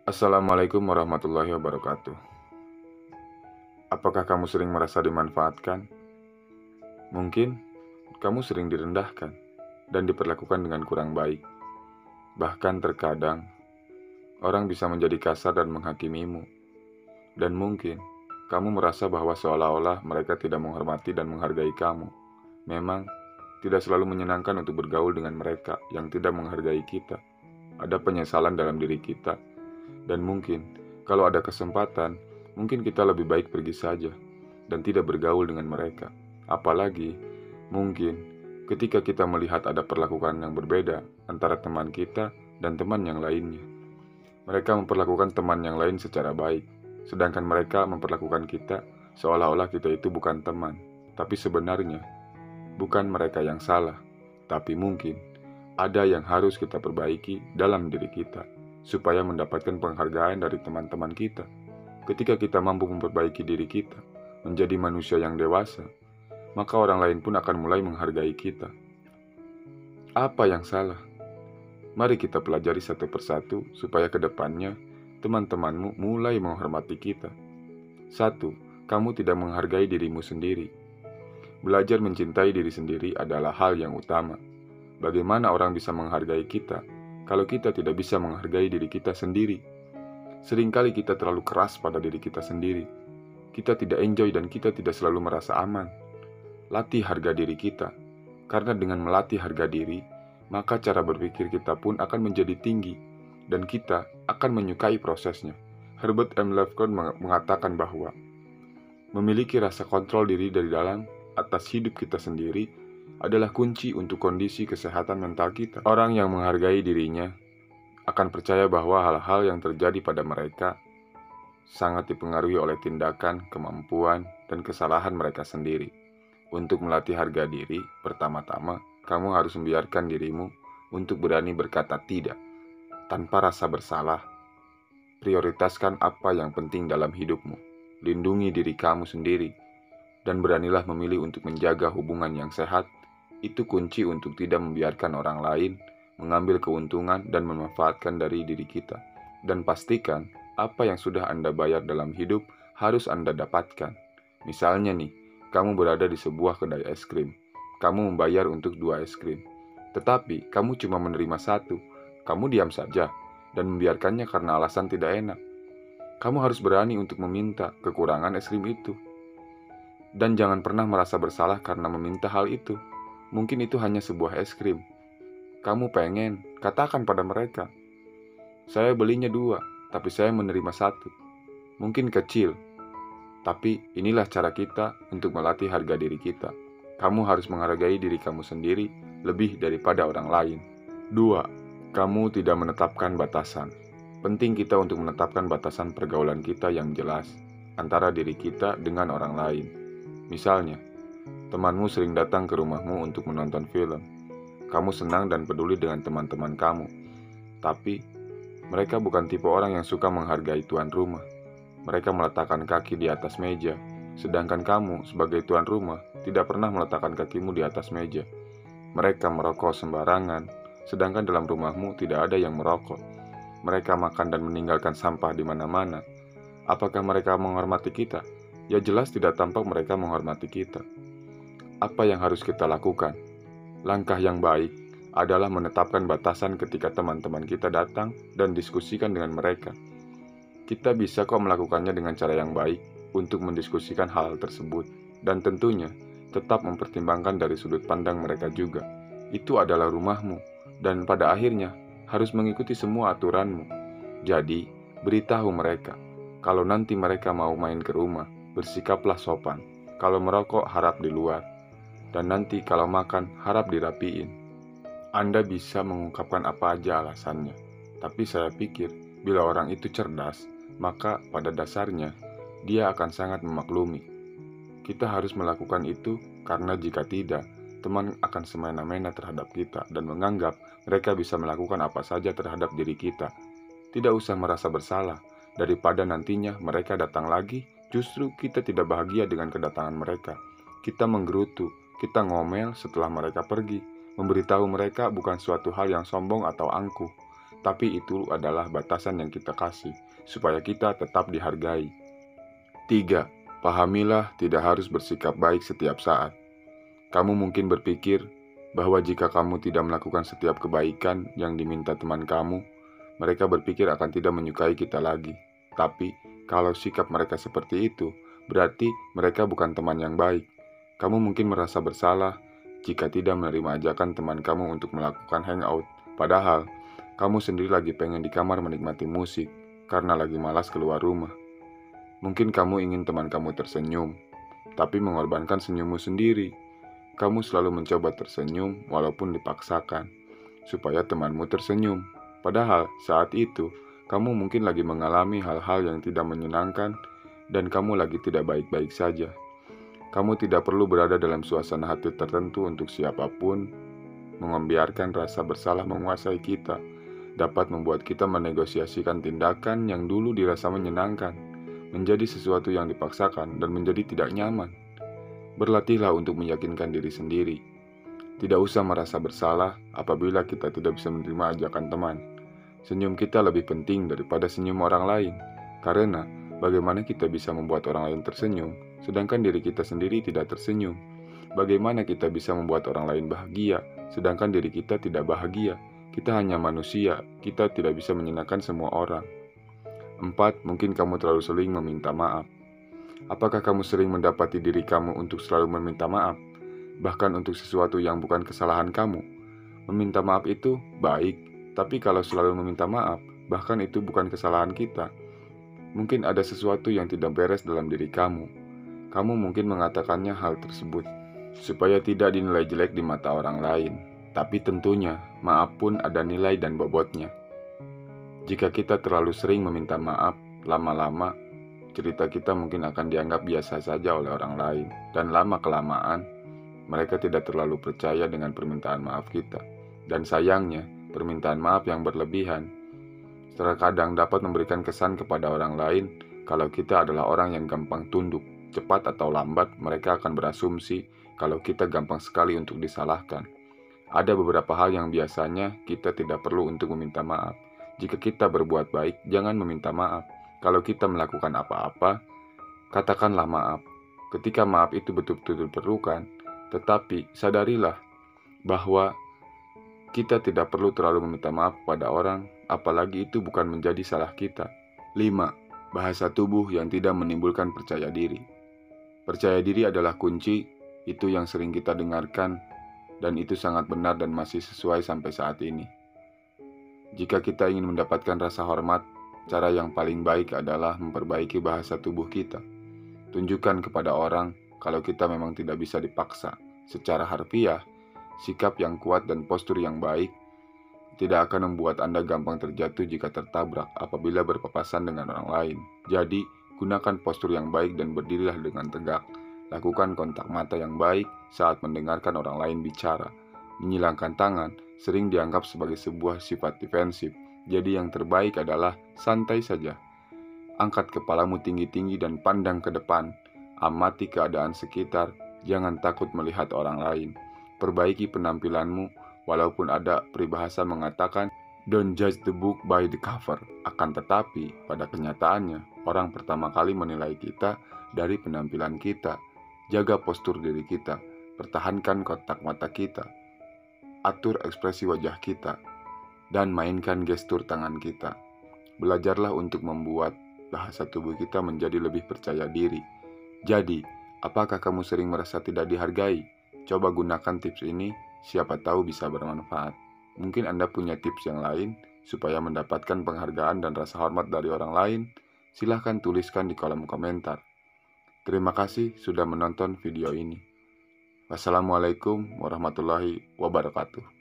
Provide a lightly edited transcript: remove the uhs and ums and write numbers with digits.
Assalamualaikum warahmatullahi wabarakatuh. Apakah kamu sering merasa dimanfaatkan? Mungkin kamu sering direndahkan dan diperlakukan dengan kurang baik. Bahkan terkadang orang bisa menjadi kasar dan menghakimimu. Dan mungkin kamu merasa bahwa seolah-olah mereka tidak menghormati dan menghargai kamu. Memang tidak selalu menyenangkan untuk bergaul dengan mereka yang tidak menghargai kita. Ada penyesalan dalam diri kita. Dan mungkin, kalau ada kesempatan, mungkin kita lebih baik pergi saja dan tidak bergaul dengan mereka. Apalagi, mungkin ketika kita melihat ada perlakuan yang berbeda antara teman kita dan teman yang lainnya. Mereka memperlakukan teman yang lain secara baik, sedangkan mereka memperlakukan kita seolah-olah kita itu bukan teman. Tapi sebenarnya, bukan mereka yang salah, tapi mungkin ada yang harus kita perbaiki dalam diri kita supaya mendapatkan penghargaan dari teman-teman kita. Ketika kita mampu memperbaiki diri kita menjadi manusia yang dewasa, maka orang lain pun akan mulai menghargai kita. Apa yang salah? Mari kita pelajari satu persatu supaya ke depannya teman-temanmu mulai menghormati kita. 1. Kamu tidak menghargai dirimu sendiri. Belajar mencintai diri sendiri adalah hal yang utama. Bagaimana orang bisa menghargai kita kalau kita tidak bisa menghargai diri kita sendiri? Seringkali kita terlalu keras pada diri kita sendiri. Kita tidak enjoy dan kita tidak selalu merasa aman. Latih harga diri kita. Karena dengan melatih harga diri, maka cara berpikir kita pun akan menjadi tinggi dan kita akan menyukai prosesnya. Herbert M. Lovecraft mengatakan bahwa memiliki rasa kontrol diri dari dalam atas hidup kita sendiri adalah kunci untuk kondisi kesehatan mental kita. Orang yang menghargai dirinya akan percaya bahwa hal-hal yang terjadi pada mereka sangat dipengaruhi oleh tindakan, kemampuan, dan kesalahan mereka sendiri. Untuk melatih harga diri, pertama-tama, kamu harus membiarkan dirimu untuk berani berkata tidak, tanpa rasa bersalah. Prioritaskan apa yang penting dalam hidupmu. Lindungi diri kamu sendiri, dan beranilah memilih untuk menjaga hubungan yang sehat. Itu kunci untuk tidak membiarkan orang lain mengambil keuntungan dan memanfaatkan dari diri kita. Dan pastikan apa yang sudah Anda bayar dalam hidup harus Anda dapatkan. Misalnya nih, kamu berada di sebuah kedai es krim. Kamu membayar untuk 2 es krim. Tetapi kamu cuma menerima 1. Kamu diam saja dan membiarkannya karena alasan tidak enak. Kamu harus berani untuk meminta kekurangan es krim itu. Dan jangan pernah merasa bersalah karena meminta hal itu. Mungkin itu hanya sebuah es krim. Kamu pengen, katakan pada mereka, saya belinya 2, tapi saya menerima 1. Mungkin kecil, tapi inilah cara kita untuk melatih harga diri kita. Kamu harus menghargai diri kamu sendiri lebih daripada orang lain. 2. Kamu tidak menetapkan batasan. Penting kita untuk menetapkan batasan pergaulan kita yang jelas antara diri kita dengan orang lain. Misalnya, temanmu sering datang ke rumahmu untuk menonton film. Kamu senang dan peduli dengan teman-teman kamu. Tapi, mereka bukan tipe orang yang suka menghargai tuan rumah. Mereka meletakkan kaki di atas meja, sedangkan kamu sebagai tuan rumah tidak pernah meletakkan kakimu di atas meja. Mereka merokok sembarangan, sedangkan dalam rumahmu tidak ada yang merokok. Mereka makan dan meninggalkan sampah di mana-mana. Apakah mereka menghormati kita? Ya jelas tidak tampak mereka menghormati kita. Apa yang harus kita lakukan? Langkah yang baik adalah menetapkan batasan ketika teman-teman kita datang dan diskusikan dengan mereka. Kita bisa kok melakukannya dengan cara yang baik untuk mendiskusikan hal tersebut. Dan tentunya tetap mempertimbangkan dari sudut pandang mereka juga. Itu adalah rumahmu dan pada akhirnya harus mengikuti semua aturanmu. Jadi, beritahu mereka. Kalau nanti mereka mau main ke rumah, bersikaplah sopan. Kalau merokok, harap di luar. Dan nanti kalau makan, harap dirapiin. Anda bisa mengungkapkan apa aja alasannya. Tapi saya pikir, bila orang itu cerdas, maka pada dasarnya, dia akan sangat memaklumi. Kita harus melakukan itu karena jika tidak, teman akan semena-mena terhadap kita dan menganggap mereka bisa melakukan apa saja terhadap diri kita. Tidak usah merasa bersalah, daripada nantinya mereka datang lagi, justru kita tidak bahagia dengan kedatangan mereka. Kita menggerutu, kita ngomel setelah mereka pergi. Memberitahu mereka bukan suatu hal yang sombong atau angkuh, tapi itu adalah batasan yang kita kasih, supaya kita tetap dihargai. 3. Pahamilah tidak harus bersikap baik setiap saat. Kamu mungkin berpikir bahwa jika kamu tidak melakukan setiap kebaikan yang diminta teman kamu, mereka berpikir akan tidak menyukai kita lagi. Tapi, kalau sikap mereka seperti itu, berarti mereka bukan teman yang baik. Kamu mungkin merasa bersalah jika tidak menerima ajakan teman kamu untuk melakukan hangout. Padahal, kamu sendiri lagi pengen di kamar menikmati musik karena lagi malas keluar rumah. Mungkin kamu ingin teman kamu tersenyum, tapi mengorbankan senyummu sendiri. Kamu selalu mencoba tersenyum walaupun dipaksakan, supaya temanmu tersenyum. Padahal saat itu, kamu mungkin lagi mengalami hal-hal yang tidak menyenangkan dan kamu lagi tidak baik-baik saja. Kamu tidak perlu berada dalam suasana hati tertentu untuk siapapun. Membiarkan rasa bersalah menguasai kita dapat membuat kita menegosiasikan tindakan yang dulu dirasa menyenangkan menjadi sesuatu yang dipaksakan dan menjadi tidak nyaman. Berlatihlah untuk meyakinkan diri sendiri. Tidak usah merasa bersalah apabila kita tidak bisa menerima ajakan teman. Senyum kita lebih penting daripada senyum orang lain, karena bagaimana kita bisa membuat orang lain tersenyum, sedangkan diri kita sendiri tidak tersenyum? Bagaimana kita bisa membuat orang lain bahagia, sedangkan diri kita tidak bahagia? Kita hanya manusia, kita tidak bisa menyenangkan semua orang. 4. Mungkin kamu terlalu sering meminta maaf. Apakah kamu sering mendapati diri kamu untuk selalu meminta maaf, bahkan untuk sesuatu yang bukan kesalahan kamu? Meminta maaf itu baik, tapi kalau selalu meminta maaf, bahkan itu bukan kesalahan kita, mungkin ada sesuatu yang tidak beres dalam diri kamu. Kamu mungkin mengatakannya hal tersebut supaya tidak dinilai jelek di mata orang lain. Tapi tentunya, maaf pun ada nilai dan bobotnya. Jika kita terlalu sering meminta maaf, lama-lama, cerita kita mungkin akan dianggap biasa saja oleh orang lain. Dan lama-kelamaan, mereka tidak terlalu percaya dengan permintaan maaf kita. Dan sayangnya, permintaan maaf yang berlebihan terkadang dapat memberikan kesan kepada orang lain kalau kita adalah orang yang gampang tunduk. Cepat atau lambat, mereka akan berasumsi kalau kita gampang sekali untuk disalahkan. Ada beberapa hal yang biasanya kita tidak perlu untuk meminta maaf. Jika kita berbuat baik, jangan meminta maaf. Kalau kita melakukan apa-apa, katakanlah maaf. Ketika maaf itu betul-betul diperlukan, tetapi sadarilah bahwa kita tidak perlu terlalu meminta maaf kepada orang, apalagi itu bukan menjadi salah kita. 5. Bahasa tubuh yang tidak menimbulkan percaya diri. Percaya diri adalah kunci, itu yang sering kita dengarkan, dan itu sangat benar dan masih sesuai sampai saat ini. Jika kita ingin mendapatkan rasa hormat, cara yang paling baik adalah memperbaiki bahasa tubuh kita. Tunjukkan kepada orang kalau kita memang tidak bisa dipaksa. Secara harfiah, sikap yang kuat dan postur yang baik tidak akan membuat Anda gampang terjatuh jika tertabrak apabila berpapasan dengan orang lain. Jadi, gunakan postur yang baik dan berdirilah dengan tegak. Lakukan kontak mata yang baik saat mendengarkan orang lain bicara. Menyilangkan tangan sering dianggap sebagai sebuah sifat defensif. Jadi yang terbaik adalah santai saja. Angkat kepalamu tinggi-tinggi dan pandang ke depan. Amati keadaan sekitar, jangan takut melihat orang lain. Perbaiki penampilanmu, walaupun ada peribahasa mengatakan, don't judge the book by the cover. Akan tetapi, pada kenyataannya, orang pertama kali menilai kita dari penampilan kita. Jaga postur diri kita, pertahankan kontak mata kita, atur ekspresi wajah kita, dan mainkan gestur tangan kita. Belajarlah untuk membuat bahasa tubuh kita menjadi lebih percaya diri. Jadi, apakah kamu sering merasa tidak dihargai? Coba gunakan tips ini, siapa tahu bisa bermanfaat. Mungkin Anda punya tips yang lain supaya mendapatkan penghargaan dan rasa hormat dari orang lain. Silahkan tuliskan di kolom komentar. Terima kasih sudah menonton video ini. Wassalamualaikum warahmatullahi wabarakatuh.